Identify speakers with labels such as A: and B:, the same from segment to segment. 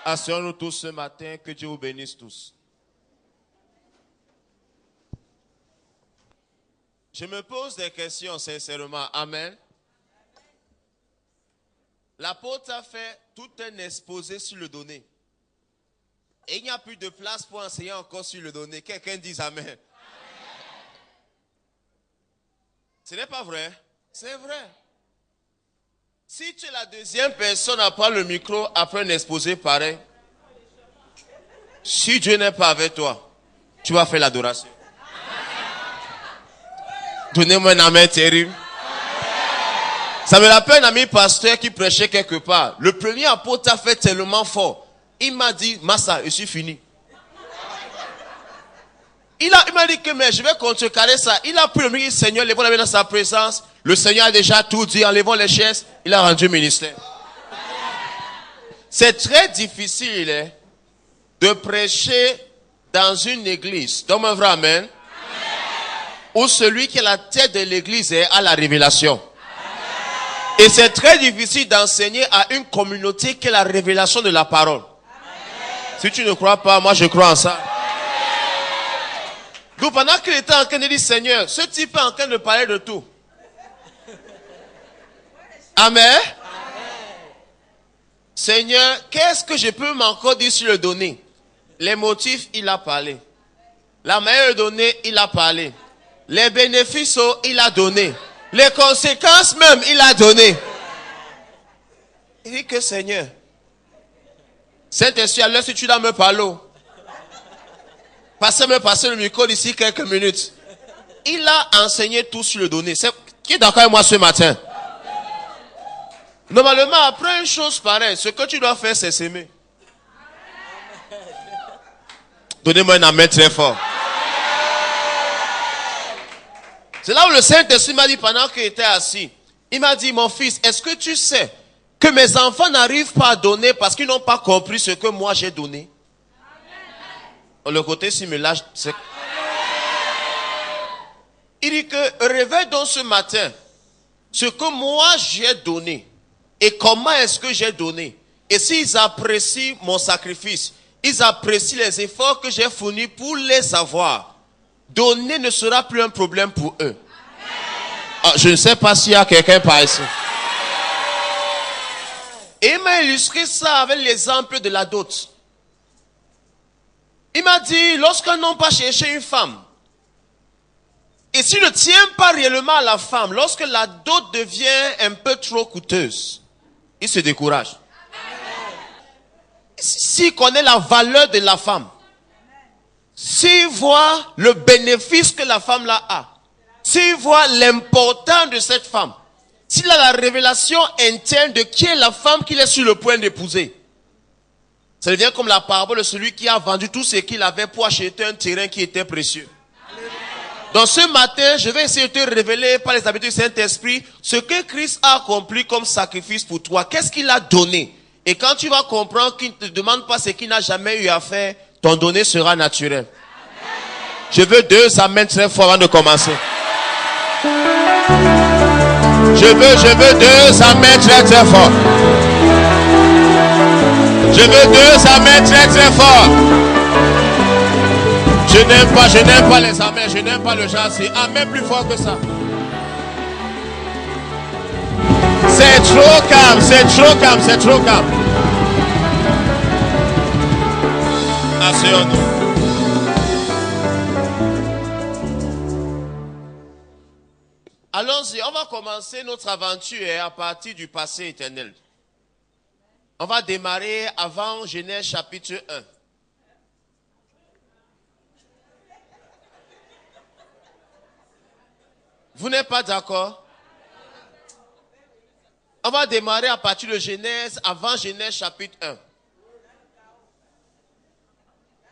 A: Asseyons-nous tous ce matin, que Dieu vous bénisse tous. Je me pose des questions sincèrement. Amen. L'apôtre a fait tout un exposé sur le donné. Et il n'y a plus de place pour enseigner encore sur le donné. Quelqu'un dise Amen. Ce n'est pas vrai? C'est vrai. Si tu es la deuxième personne à prendre le micro après un exposé pareil, si Dieu n'est pas avec toi, tu vas faire l'adoration. Donnez-moi un amen terrible. Ça me rappelle un ami pasteur qui prêchait quelque part. Le premier apôtre a fait tellement fort. Il m'a dit, Massa, je suis fini. Il m'a dit que mais je vais contrecarrer ça. Il a pris le micro, Seigneur, les voilà dans sa présence. Le Seigneur a déjà tout dit, enlevons les chaises. Il a rendu ministère. C'est très difficile de prêcher dans une église. Donc, un vrai amen. Où celui qui est la tête de l'église est à la révélation. Et c'est très difficile d'enseigner à une communauté qui est la révélation de la parole. Si tu ne crois pas, moi je crois en ça. Donc pendant qu'il était en train de dire Seigneur, ce type est en train de parler de tout. Amen. Seigneur, qu'est-ce que je peux m'encore dire sur le donné? Les motifs, il a parlé. La manière de donner, il a parlé. Les bénéfices, il a donné. Les conséquences même, il a donné. Il dit que Seigneur, Saint-Esprit, alors si tu dois me parler, passer le micro d'ici quelques minutes. Il a enseigné tout sur le donné. Qui est d'accord avec moi ce matin? Normalement, après une chose pareille, ce que tu dois faire, c'est s'aimer. Donnez-moi un amen très fort. C'est là où le Saint-Esprit m'a dit pendant qu'il était assis. Il m'a dit, mon fils, est-ce que tu sais que mes enfants n'arrivent pas à donner parce qu'ils n'ont pas compris ce que moi j'ai donné? Le côté similaire, c'est... Il dit que réveille donc ce matin ce que moi j'ai donné et comment est-ce que j'ai donné. Et s'ils apprécient mon sacrifice, ils apprécient les efforts que j'ai fournis pour les avoir, donner ne sera plus un problème pour eux. Ah, je ne sais pas s'il y a quelqu'un par ici. Et il m'a illustré ça avec l'exemple de la dot. Il m'a dit, lorsqu'un homme va chercher une femme, et s'il ne tient pas réellement à la femme, lorsque la dot devient un peu trop coûteuse, il se décourage. S'il connaît la valeur de la femme, s'il voit le bénéfice que la femme là a, s'il voit l'importance de cette femme, s'il a la révélation interne de qui est la femme qu'il est sur le point d'épouser, ça devient comme la parabole de celui qui a vendu tout ce qu'il avait pour acheter un terrain qui était précieux. Donc ce matin, je vais essayer de te révéler par les habitudes du Saint-Esprit ce que Christ a accompli comme sacrifice pour toi. Qu'est-ce qu'il a donné? Et quand tu vas comprendre qu'il ne te demande pas ce qu'il n'a jamais eu à faire, ton donné sera naturel. Je veux 2 amens très forts avant de commencer. Je veux 2 amens très très forts. Je veux 2 amens très très forts. Je n'aime pas les amens, je n'aime pas le genre, c'est amen plus fort que ça. C'est trop calme, c'est trop calme, c'est trop calme. Asseyons-nous. Allons-y, on va commencer notre aventure à partir du passé éternel. On va démarrer avant Genèse chapitre 1. Vous n'êtes pas d'accord? On va démarrer à partir de Genèse, avant Genèse chapitre 1.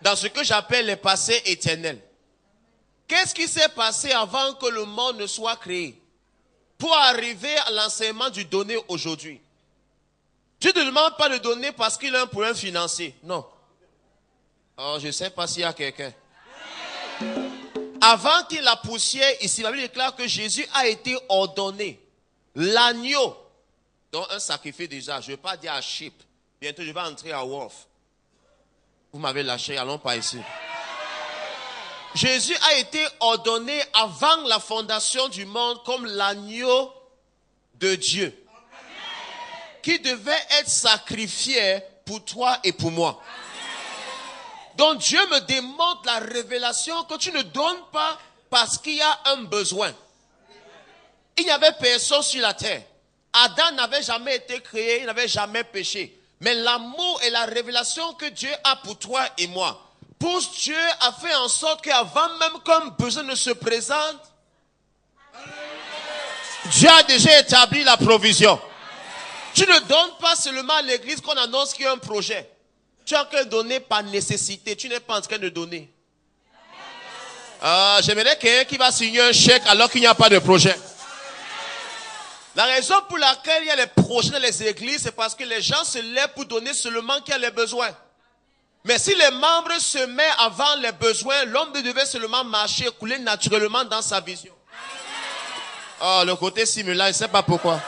A: Dans ce que j'appelle les passés éternels. Qu'est-ce qui s'est passé avant que le monde ne soit créé? Pour arriver à l'enseignement du donné aujourd'hui. Dieu ne demande pas de donner parce qu'il a un problème financier. Non. Oh, je ne sais pas s'il y a quelqu'un. Avant qu'il la poussière ici, la Bible déclare que Jésus a été ordonné. L'agneau. Donc un sacrifice déjà. Je ne vais pas dire à sheep. Bientôt je vais entrer à wolf. Vous m'avez lâché, allons pas ici. Jésus a été ordonné avant la fondation du monde comme l'agneau de Dieu, qui devait être sacrifié pour toi et pour moi. Donc Dieu me demande la révélation que tu ne donnes pas parce qu'il y a un besoin. Il n'y avait personne sur la terre. Adam n'avait jamais été créé, il n'avait jamais péché. Mais l'amour et la révélation que Dieu a pour toi et moi, pousse Dieu a fait en sorte qu'avant même qu'un besoin ne se présente, Dieu a déjà établi la provision. Tu ne donnes pas seulement à l'église qu'on annonce qu'il y a un projet. Tu es en train de donner par nécessité. Tu n'es pas en train de donner. J'aimerais quelqu'un qui va signer un chèque alors qu'il n'y a pas de projet. La raison pour laquelle il y a les projets dans les églises, c'est parce que les gens se lèvent pour donner seulement qu'il y a les besoins. Mais si les membres se mettent avant les besoins, l'homme devait seulement marcher, couler naturellement dans sa vision. Le côté simulant, je ne sais pas pourquoi.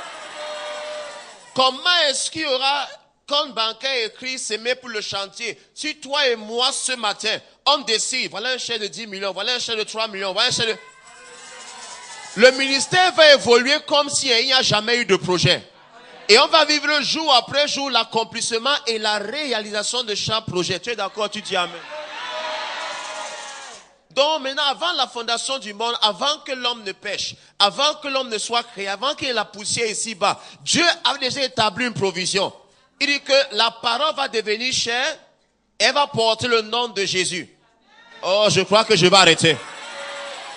A: Comment est-ce qu'il y aura, quand le banquier écrit, s'aimer pour le chantier, si toi et moi ce matin, on décide, voilà un chèque de 10 millions, voilà un chèque de 3 millions, voilà un chèque de... Le ministère va évoluer comme s'il n'y a jamais eu de projet. Et on va vivre jour après jour l'accomplissement et la réalisation de chaque projet. Tu es d'accord? Tu dis amen. Donc maintenant, avant la fondation du monde, avant que l'homme ne pêche, avant que l'homme ne soit créé, avant qu'il y ait la poussière ici-bas, Dieu a déjà établi une provision. Il dit que la parole va devenir chair, elle va porter le nom de Jésus. Je crois que je vais arrêter.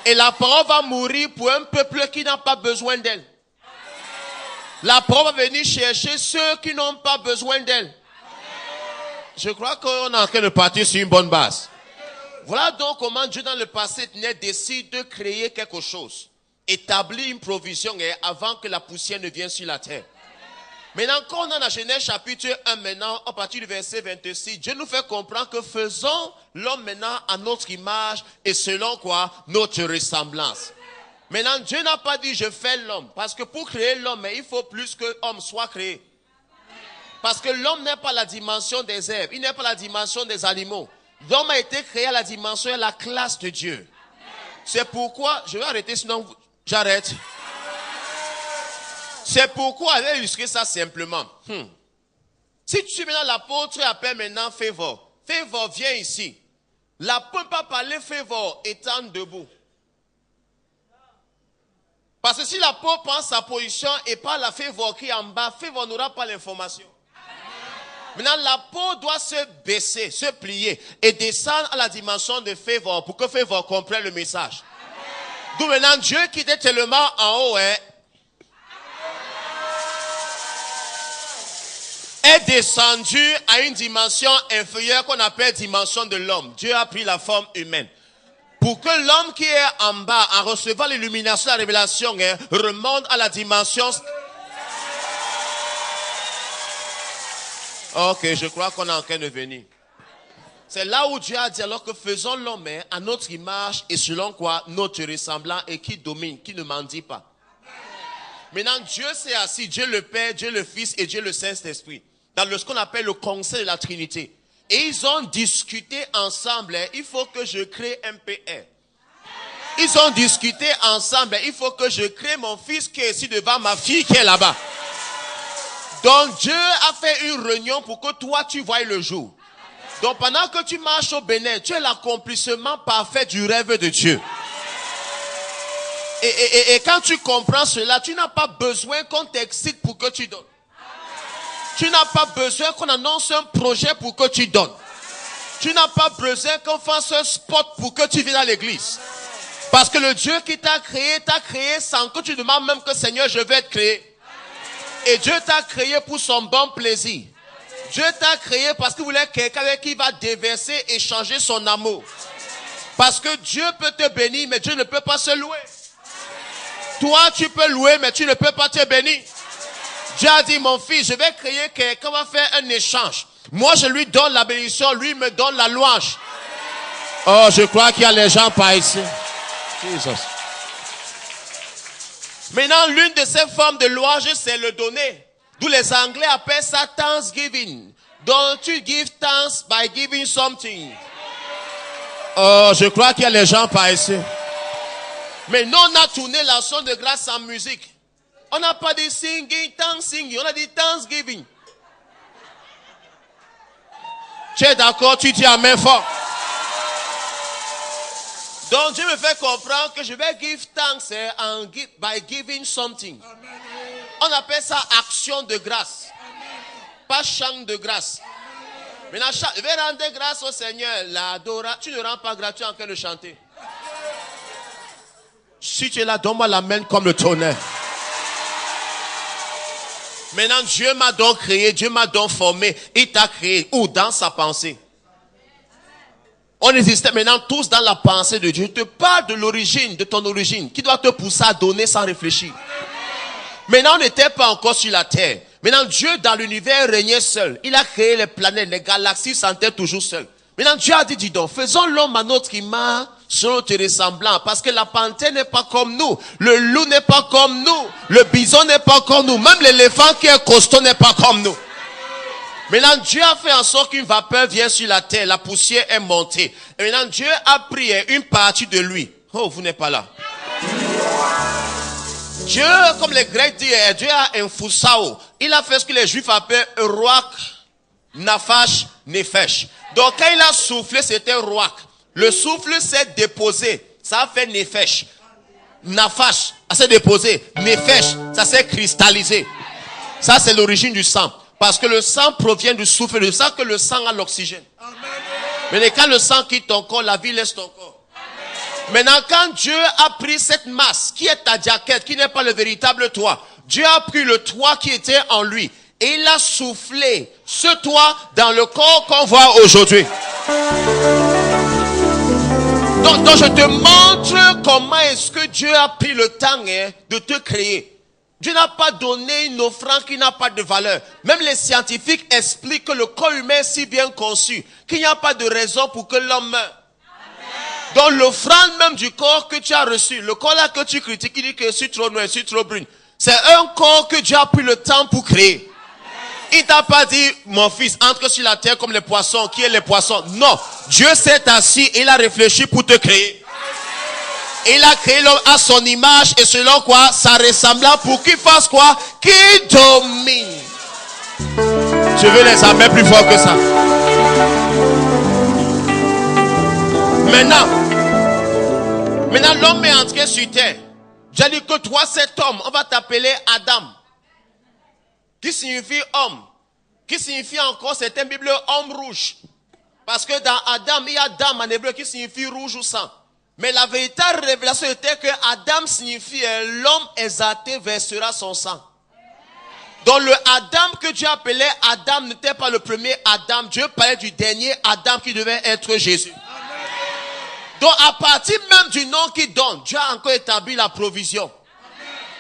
A: Et la parole va mourir pour un peuple qui n'a pas besoin d'elle. La parole va venir chercher ceux qui n'ont pas besoin d'elle. Je crois qu'on est en train de partir sur une bonne base. Voilà donc comment Dieu dans le passé décide de créer quelque chose. Établir une provision avant que la poussière ne vienne sur la terre. Maintenant, quand on est dans la Genèse chapitre 1 maintenant, à partir du verset 26, Dieu nous fait comprendre que faisons l'homme maintenant à notre image et selon quoi? Notre ressemblance. Maintenant, Dieu n'a pas dit je fais l'homme. Parce que pour créer l'homme, il faut plus que l'homme soit créé. Parce que l'homme n'est pas la dimension des herbes. Il n'est pas la dimension des animaux. L'homme a été créé à la dimension et à la classe de Dieu. C'est pourquoi, je vais arrêter sinon j'arrête. C'est pourquoi, je vais illustrer ça simplement. Si tu es maintenant l'apôtre appelle maintenant Favor. Favor, viens ici. L'apôtre ne peut pas parler Favor étant debout. Parce que si l'apôtre prend sa position et parle à Favor qui est en bas, Favor n'aura pas l'information. Maintenant, l'apôtre doit se baisser, se plier et descendre à la dimension de Favor pour que Favor comprenne le message. D'où maintenant Dieu qui était tellement en haut est descendu à une dimension inférieure qu'on appelle dimension de l'homme. Dieu a pris la forme humaine. Pour que l'homme qui est en bas, en recevant l'illumination, la révélation, remonte à la dimension. Ok, je crois qu'on est en train de venir. C'est là où Dieu a dit alors que faisons l'homme à notre image et selon quoi notre ressemblant et qui domine, qui ne mendie pas. Maintenant, Dieu s'est assis, Dieu le Père, Dieu le Fils et Dieu le Saint-Esprit, dans ce qu'on appelle le conseil de la Trinité. Et ils ont discuté ensemble, il faut que je crée un PR. Ils ont discuté ensemble, il faut que je crée mon fils qui est ici devant ma fille qui est là-bas. Donc Dieu a fait une réunion pour que toi tu voies le jour. Donc pendant que tu marches au Bénin, tu es l'accomplissement parfait du rêve de Dieu. Et quand tu comprends cela, tu n'as pas besoin qu'on t'excite pour que tu donnes. Tu n'as pas besoin qu'on annonce un projet pour que tu donnes. Tu n'as pas besoin qu'on fasse un spot pour que tu viennes à l'église. Parce que le Dieu qui t'a créé sans que tu demandes même que Seigneur, je vais être créé. Et Dieu t'a créé pour son bon plaisir. Dieu t'a créé parce qu'il voulait quelqu'un avec qui va déverser et changer son amour. Parce que Dieu peut te bénir, mais Dieu ne peut pas se louer. Toi, tu peux louer, mais tu ne peux pas te bénir. Dieu a dit, mon fils, je vais créer quelqu'un qui va faire un échange. Moi, je lui donne la bénédiction, lui me donne la louange. Oh, je crois qu'il y a les gens par ici. Jesus. Maintenant, l'une de ces formes de louange, c'est le donner. D'où les Anglais appellent ça Thanksgiving. Don't you give thanks by giving something? Oh, je crois qu'il y a les gens par ici. Mais nous, on a tourné l'action de grâce en musique. On n'a pas dit singing, thanksgiving. On a dit thanksgiving. Tu es d'accord? Tu dis amen fort. Donc Dieu me fait comprendre que je vais give thanks by giving something. On appelle ça action de grâce. Pas chant de grâce. Maintenant, je vais rendre grâce au Seigneur. Tu ne rends pas grâce, tu es en train de chanter. Si tu es là, donne-moi la main comme le tonnerre. Maintenant, Dieu m'a donc créé, Dieu m'a donc formé. Il t'a créé. Où? Dans sa pensée. On existait maintenant tous dans la pensée de Dieu. Je te parle de l'origine, de ton origine, qui doit te pousser à donner sans réfléchir. Maintenant, on n'était pas encore sur la terre. Maintenant, Dieu dans l'univers régnait seul. Il a créé les planètes, les galaxies sentaient toujours seul. Maintenant, Dieu a dit, dis donc, faisons l'homme à notre image, selon notre ressemblant. Parce que la panthère n'est pas comme nous. Le loup n'est pas comme nous. Le bison n'est pas comme nous. Même l'éléphant qui est costaud n'est pas comme nous. Maintenant, Dieu a fait en sorte qu'une vapeur vienne sur la terre. La poussière est montée. Et maintenant, Dieu a pris une partie de lui. Oh, vous n'êtes pas là. Dieu, comme les Grecs disent, Dieu a un foussao. Il a fait ce que les Juifs appellent Ruach, Nafash, Nefesh. Donc, quand il a soufflé, c'était Ruach. Le souffle s'est déposé. Ça a fait Nefesh. Nafash, ça s'est déposé. Nefesh, ça s'est cristallisé. Ça, c'est l'origine du sang. Parce que le sang provient du souffle. C'est ça que le sang a l'oxygène. Mais quand le sang quitte ton corps, la vie laisse ton corps. Maintenant, quand Dieu a pris cette masse, qui est ta jaquette, qui n'est pas le véritable toi, Dieu a pris le toi qui était en lui, et il a soufflé ce toi dans le corps qu'on voit aujourd'hui. Donc je te montre comment est-ce que Dieu a pris le temps de te créer. Dieu n'a pas donné une offrande qui n'a pas de valeur. Même les scientifiques expliquent que le corps humain est si bien conçu qu'il n'y a pas de raison pour que l'homme meure. Donc l'offrande même du corps que tu as reçu, le corps là que tu critiques, il dit que je suis trop noir, je suis trop brune. C'est un corps que Dieu a pris le temps pour créer. Il t'a pas dit, mon fils, entre sur la terre comme les poissons. Qui est les poissons? Non. Dieu s'est assis et il a réfléchi pour te créer. Il a créé l'homme à son image et selon quoi? Sa ressemblance pour qu'il fasse quoi? Qu'il domine. Je veux les amens plus fort que ça. Maintenant l'homme est entré sur terre. J'ai dit que toi cet homme, on va t'appeler Adam. Qui signifie homme. Qui signifie encore, c'est un bible homme rouge. Parce que dans Adam, il y a Dam en hébreu qui signifie rouge ou sang. Mais la véritable révélation était que Adam signifie l'homme exalté versera son sang. Donc le Adam que Dieu appelait Adam n'était pas le premier Adam. Dieu parlait du dernier Adam qui devait être Jésus. Donc à partir même du nom qu'il donne, Dieu a encore établi la provision.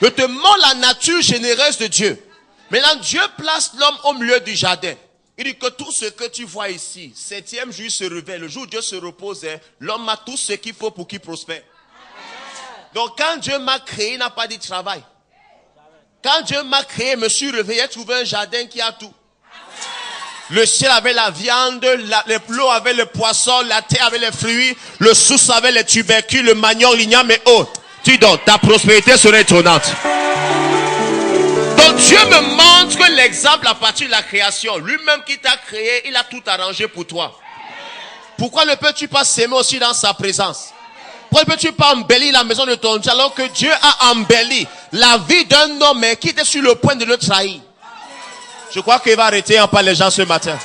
A: Je te montre la nature généreuse de Dieu. Maintenant Dieu place l'homme au milieu du jardin. Il dit que tout ce que tu vois ici, septième jour se réveille, le jour où Dieu se repose, l'homme a tout ce qu'il faut pour qu'il prospère. Donc quand Dieu m'a créé, il n'a pas dit travail. Quand Dieu m'a créé, me suis réveillé, j'ai trouvé un jardin qui a tout. Le ciel avait la viande, l'eau avait le poisson, la terre avait les fruits, le sous avait les tubercules, le manioc, l'igname et autres. Tu donc, ta prospérité serait étonnante. Donc Dieu me montre l'exemple à partir de la création. Lui-même qui t'a créé, il a tout arrangé pour toi. Pourquoi ne peux-tu pas s'aimer aussi dans sa présence? Pourquoi ne peux-tu pas embellir la maison de ton Dieu alors que Dieu a embelli la vie d'un homme qui était sur le point de le trahir? Je crois qu'il va arrêter en parler les gens ce matin.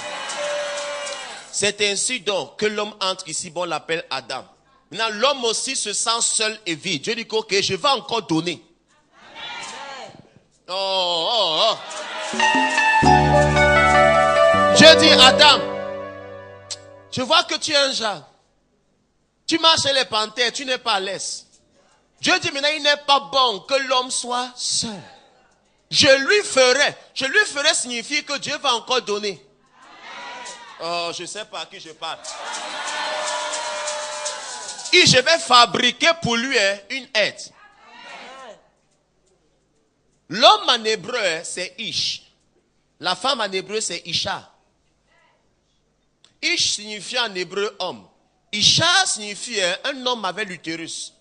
A: C'est ainsi donc que l'homme entre ici, on l'appelle Adam. Maintenant, l'homme aussi se sent seul et vide. Dieu dit que ok, je vais encore donner. Dieu dit, Adam, je vois que tu es un genre. Tu marches chez les panthères, tu n'es pas à l'aise. Dieu dit maintenant, il n'est pas bon que l'homme soit seul. Je lui ferai signifie que Dieu va encore donner. Oh, je ne sais pas à qui je parle. Et je vais fabriquer pour lui une aide. L'homme en hébreu, c'est Ish. La femme en hébreu, c'est Isha. Ish signifie en hébreu homme. Isha signifie un homme avec l'utérus.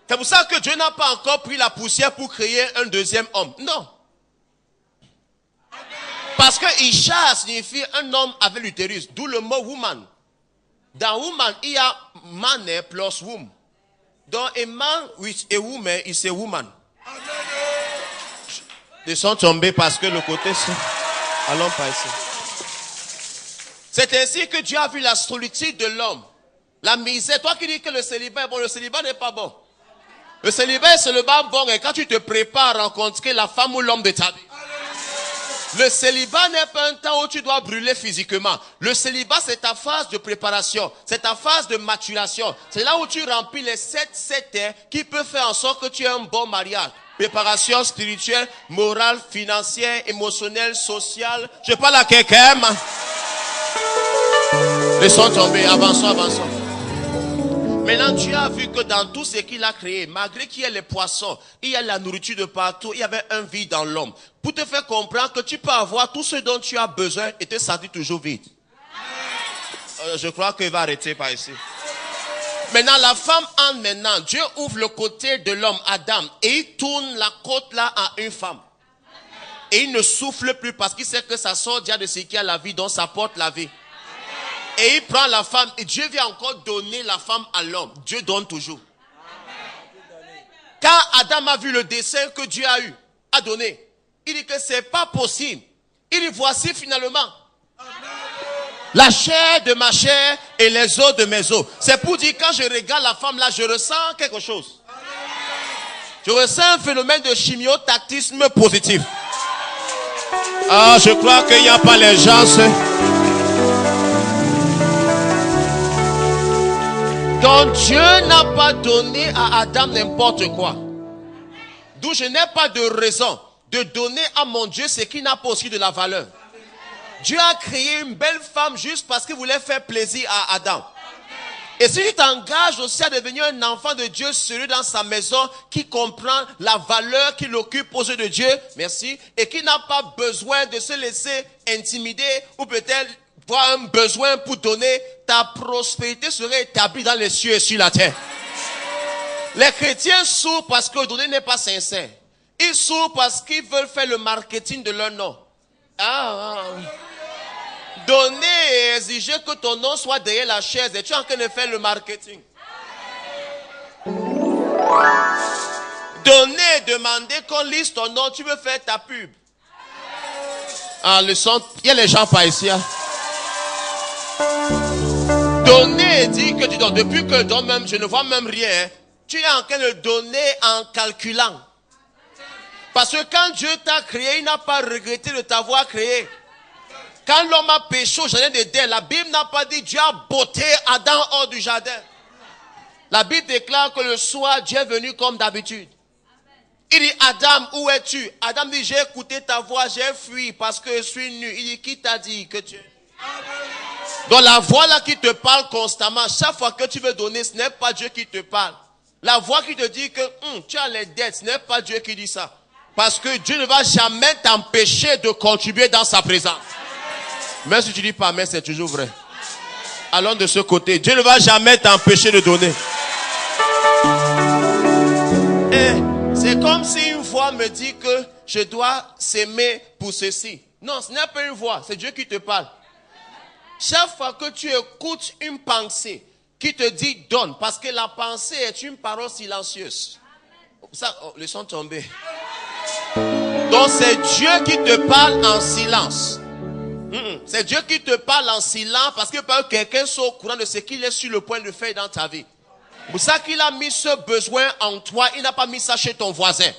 A: C'est pour ça que Dieu n'a pas encore pris la poussière pour créer un deuxième homme. Non. Parce que Isha signifie un homme avec l'utérus. D'où le mot woman. Dans woman, il y a man plus womb. Donc a man with a woman is a woman. Ils sont tombés parce que le côté... Allons pas ici. C'est ainsi que Dieu a vu la solitude de l'homme. La misère. Toi qui dis que le célibat est bon, le célibat n'est pas bon. Le célibat est seulement bon et quand tu te prépares à rencontrer la femme ou l'homme de ta vie. Le célibat n'est pas un temps où tu dois brûler physiquement. Le célibat, c'est ta phase de préparation. C'est ta phase de maturation. C'est là où tu remplis les 7 qui peuvent faire en sorte que tu aies un bon mariage. Préparation spirituelle, morale, financière, émotionnelle, sociale. Je parle à quelqu'un. Laissons tomber. Avançons, avançons. Maintenant, Dieu a vu que dans tout ce qu'il a créé, malgré qu'il y ait les poissons, il y a la nourriture de partout, il y avait un vide dans l'homme. Pour te faire comprendre que tu peux avoir tout ce dont tu as besoin et te sentir toujours vide. Je crois qu'il va arrêter par ici. Maintenant, la femme entre maintenant. Dieu ouvre le côté de l'homme, Adam, et il tourne la côte là à une femme. Et il ne souffle plus parce qu'il sait que ça sort déjà de ce qui a la vie, donc ça porte la vie. Et il prend la femme et Dieu vient encore donner la femme à l'homme. Dieu donne toujours. Quand Adam a vu le dessein que Dieu a donné, il dit que c'est pas possible. Il dit voici finalement la chair de ma chair et les os de mes os. C'est pour dire quand je regarde la femme là, je ressens quelque chose. Je ressens un phénomène de chimiotactisme positif. Ah, je crois qu'il n'y a pas les gens. Donc Dieu n'a pas donné à Adam n'importe quoi. D'où je n'ai pas de raison de donner à mon Dieu ce qui n'a pas aussi de la valeur. Dieu a créé une belle femme juste parce qu'il voulait faire plaisir à Adam. Et si tu t'engages aussi à devenir un enfant de Dieu sérieux dans sa maison, qui comprend la valeur qu'il occupe aux yeux de Dieu, merci, et qui n'a pas besoin de se laisser intimider ou peut-être avoir un besoin pour donner, ta prospérité serait établie dans les cieux et sur la terre. Les chrétiens souffrent parce que donner n'est pas sincère. Ils souffrent parce qu'ils veulent faire le marketing de leur nom. Donner et exiger que ton nom soit derrière la chaise et tu es en train de faire le marketing. Donner et demander qu'on lise ton nom, tu veux faire ta pub. Il y a les gens par ici. Donner et dire que tu donnes. Depuis que je donne même, je ne vois même rien. Tu es en train de donner en calculant. Parce que quand Dieu t'a créé, il n'a pas regretté de t'avoir créé. Quand l'homme a péché au jardin d'Éden, la Bible n'a pas dit Dieu a botté Adam hors du jardin. La Bible déclare que le soir, Dieu est venu comme d'habitude. Il dit Adam, où es-tu? Adam dit j'ai écouté ta voix, j'ai fui parce que je suis nu. Il dit qui t'a dit que tu es? Donc la voix là qui te parle constamment, chaque fois que tu veux donner, ce n'est pas Dieu qui te parle. La voix qui te dit que tu as les dettes, ce n'est pas Dieu qui dit ça. Parce que Dieu ne va jamais t'empêcher de contribuer dans sa présence. Même si tu dis pas mais c'est toujours vrai. Allons de ce côté. Dieu ne va jamais t'empêcher de donner. Et c'est comme si une voix me dit que je dois s'aimer pour ceci. Non, ce n'est pas une voix, c'est Dieu qui te parle. Chaque fois que tu écoutes une pensée qui te dit donne, parce que la pensée est une parole silencieuse. Ça, laissons tomber. Donc c'est Dieu qui te parle en silence. C'est Dieu qui te parle en silence parce que quelqu'un soit au courant de ce qu'il est sur le point de faire dans ta vie. C'est pour ça qu'il a mis ce besoin en toi, il n'a pas mis ça chez ton voisin.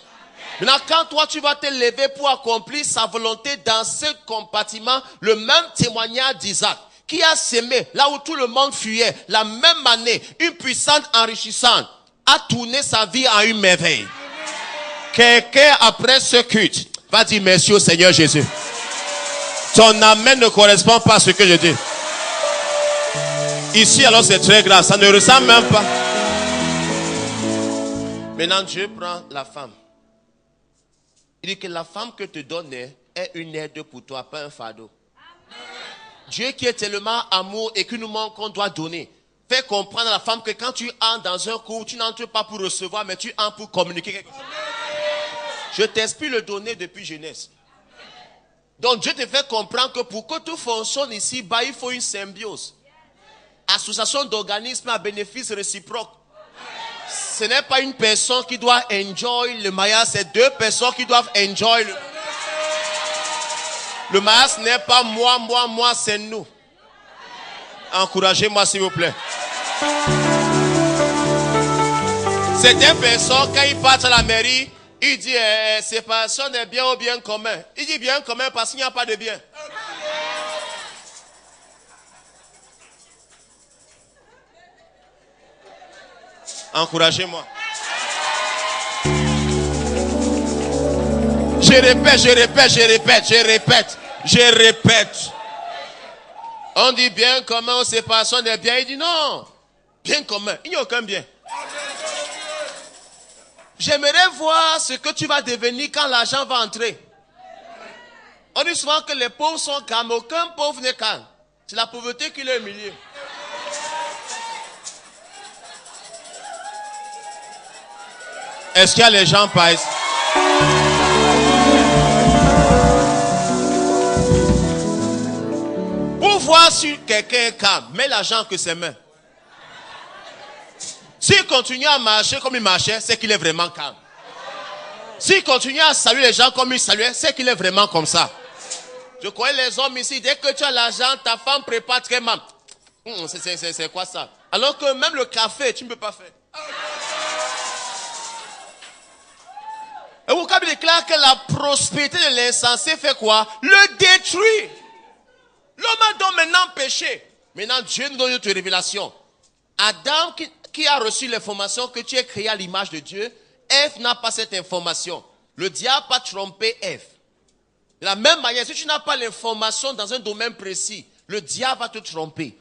A: Maintenant, quand toi tu vas te lever pour accomplir sa volonté dans ce compartiment, le même témoignage d'Isaac, qui a sémé là où tout le monde fuyait, la même année, une puissante enrichissante, a tourné sa vie en une merveille. Quelqu'un après ce culte va dire merci au Seigneur Jésus. Ton amen ne correspond pas à ce que je dis. Ici, alors c'est très grave. Ça ne ressemble même pas. Maintenant, Dieu prend la femme. Il dit que la femme que te donne, est une aide pour toi, pas un fardeau. Dieu qui est tellement amour et qui nous montre qu'on doit donner, fait comprendre à la femme que quand tu entres dans un cours, tu n'entres pas pour recevoir, mais tu entres pour communiquer quelque chose. Je t'explique le donner depuis jeunesse. Donc Dieu te fait comprendre que pour que tout fonctionne ici, bah, il faut une symbiose. Association d'organismes à bénéfice réciproque. Ce n'est pas une personne qui doit enjoy le mariage, c'est deux personnes qui doivent enjoy le mariage. N'est pas moi, c'est nous. Encouragez-moi s'il vous plaît. Certaines personnes, quand ils partent à la mairie, ils disent séparation des biens au bien commun. Il dit bien commun parce qu'il n'y a pas de bien. Encouragez-moi. Je répète. On dit bien commun, séparation des biens. Il dit non. Bien commun. Il n'y a aucun bien. J'aimerais voir ce que tu vas devenir quand l'argent va entrer. On dit souvent que les pauvres sont calmes. Aucun pauvre n'est calme. C'est la pauvreté qui est au milieu. Est-ce qu'il y a les gens par ici? Pour voir si quelqu'un est calme, mets l'argent que ses mains. S'il continue à marcher comme il marchait, c'est qu'il est vraiment calme. S'il continue à saluer les gens comme il saluait, c'est qu'il est vraiment comme ça. Je connais les hommes ici, dès que tu as l'argent, ta femme prépare très mal. C'est quoi ça? Alors que même le café, tu ne peux pas faire. Et vous avez déclaré que la prospérité de l'insensé fait quoi? Le détruit. L'homme a donc maintenant péché. Maintenant Dieu nous donne une révélation. Adam qui a reçu l'information que tu es créé à l'image de Dieu, Ève n'a pas cette information. Le diable a trompé Ève. De la même manière, si tu n'as pas l'information dans un domaine précis, le diable va te tromper.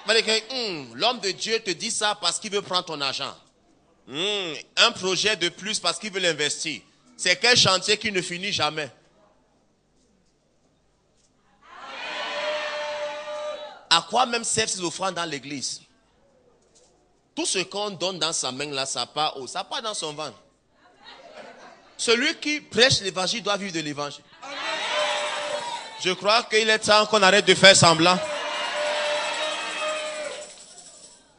A: Il va dire que l'homme de Dieu te dit ça parce qu'il veut prendre ton argent. Un projet de plus parce qu'il veut l'investir. C'est quel chantier qui ne finit jamais. À quoi même servent ces offrandes dans l'église? Tout ce qu'on donne dans sa main là, ça part où? Ça part dans son ventre. Celui qui prêche l'évangile doit vivre de l'évangile. Je crois qu'il est temps qu'on arrête de faire semblant.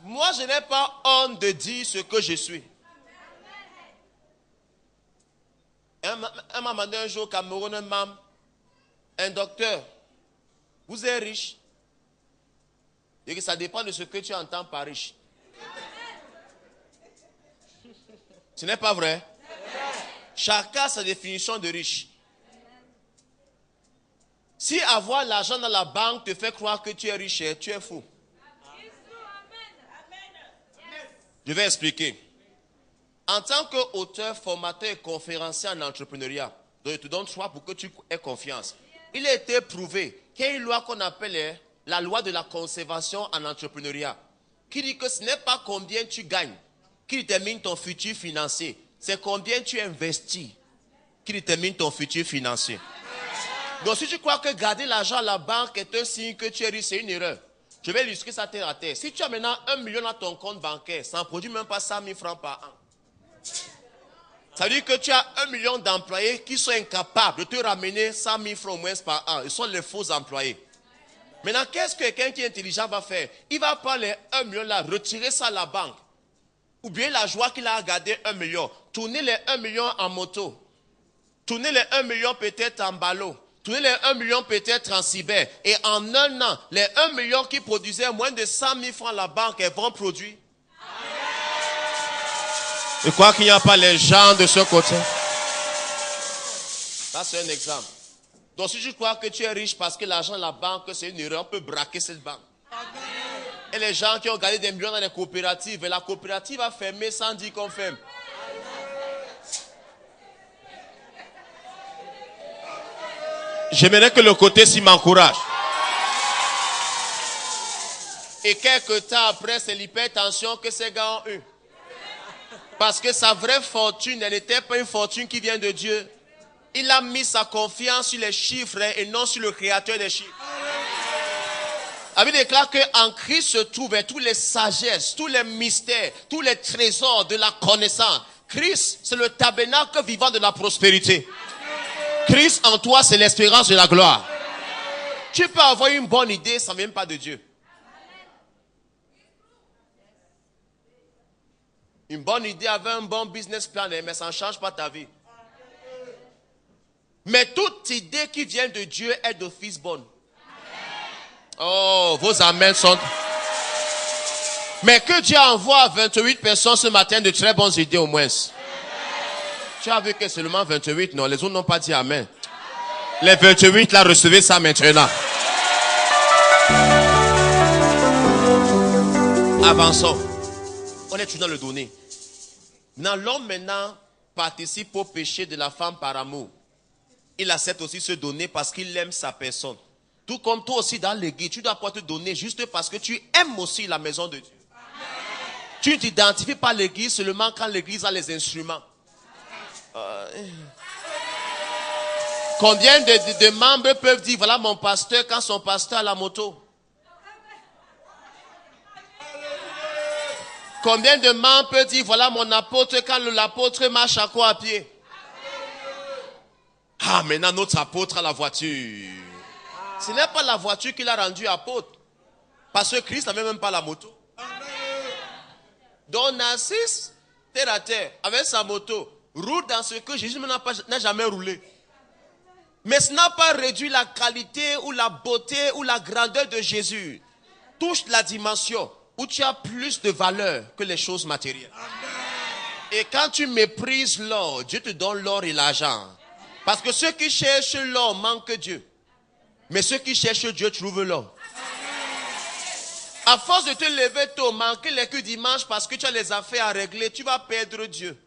A: Moi, je n'ai pas honte de dire ce que je suis. Un m'a demandé un jour au Cameroun, un docteur, vous êtes riche? Et que ça dépend de ce que tu entends par riche. Ce n'est pas vrai? Chacun a sa définition de riche. Si avoir l'argent dans la banque te fait croire que tu es riche, tu es fou. Je vais expliquer. En tant qu'auteur, formateur et conférencier en entrepreneuriat, donc je te donne 3 pour que tu aies confiance. Il a été prouvé qu'il y a une loi qu'on appelle la loi de la conservation en entrepreneuriat, qui dit que ce n'est pas combien tu gagnes qui détermine ton futur financier, c'est combien tu investis qui détermine ton futur financier. Donc si tu crois que garder l'argent à la banque est un signe que tu es riche, c'est une erreur. Je vais illustrer ça terre à terre. Si tu as maintenant 1 million dans ton compte bancaire, ça ne produit même pas 100 000 francs par an. Ça veut dire que tu as 1 million d'employés qui sont incapables de te ramener 100 000 francs au moins par an. Ils sont les faux employés. Maintenant, qu'est-ce que quelqu'un qui est intelligent va faire? Il va prendre les 1 million là, retirer ça à la banque. Ou bien la joie qu'il a gardé 1 million. Tourner les 1 million en moto. Tourner les 1 million peut-être en ballot. Tourner les 1 million peut-être en cyber. Et en un an, les 1 million qui produisaient moins de 100 000 francs à la banque, elles vont produire. Je crois qu'il n'y a pas les gens de ce côté. Ça, c'est un exemple. Donc, si tu crois que tu es riche parce que l'argent à la banque, c'est une erreur, on peut braquer cette banque. Et les gens qui ont gagné des millions dans les coopératives, et la coopérative a fermé sans dire qu'on ferme. J'aimerais que le côté-ci m'encourage. Et quelques temps après, c'est l'hypertension que ces gars ont eu. Parce que sa vraie fortune, elle n'était pas une fortune qui vient de Dieu. Il a mis sa confiance sur les chiffres et non sur le créateur des chiffres. La Bible déclare qu'en Christ se trouvent toutes les sagesses, tous les mystères, tous les trésors de la connaissance. Christ, c'est le tabernacle vivant de la prospérité. Christ en toi, c'est l'espérance de la gloire. Tu peux avoir une bonne idée, ça ne vient pas de Dieu. Une bonne idée avec un bon business plan, mais ça ne change pas ta vie. Mais toute idée qui vient de Dieu est d'office bonne. Oh, vos amens sont... Mais que Dieu envoie à 28 personnes ce matin de très bonnes idées au moins. Tu as vu que seulement 28, non, les autres n'ont pas dit amen. Les 28 là, recevez ça maintenant. Avançons. On est toujours dans le donner. L'homme maintenant participe au péché de la femme par amour. Il accepte aussi se donner parce qu'il aime sa personne. Tout comme toi aussi dans l'église, tu ne dois pas te donner juste parce que tu aimes aussi la maison de Dieu. Amen. Tu ne t'identifies pas à l'église seulement quand l'église a les instruments. Combien de membres peuvent dire, voilà mon pasteur quand son pasteur a la moto? Combien de membres peuvent dire, voilà mon apôtre quand l'apôtre marche à quoi à pied? Ah, maintenant notre apôtre a la voiture. Ce n'est pas la voiture qui l'a rendu apôtre. Parce que Christ n'avait même pas la moto. Donc Narcisse, terre à terre, avec sa moto, roule dans ce que Jésus n'a jamais roulé. Mais ce n'a pas réduit la qualité ou la beauté ou la grandeur de Jésus. Touche la dimension où tu as plus de valeur que les choses matérielles. Et quand tu méprises l'or, Dieu te donne l'or et l'argent. Parce que ceux qui cherchent l'or manquent Dieu. Mais ceux qui cherchent Dieu trouvent l'or. À force de te lever tôt, manquer les culs dimanche parce que tu as les affaires à régler, tu vas perdre Dieu.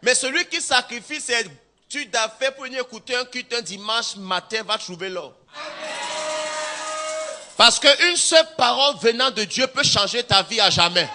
A: Mais celui qui sacrifie ses études d'affaires pour venir écouter un culte un dimanche matin va trouver l'or. Parce qu'une seule parole venant de Dieu peut changer ta vie à jamais.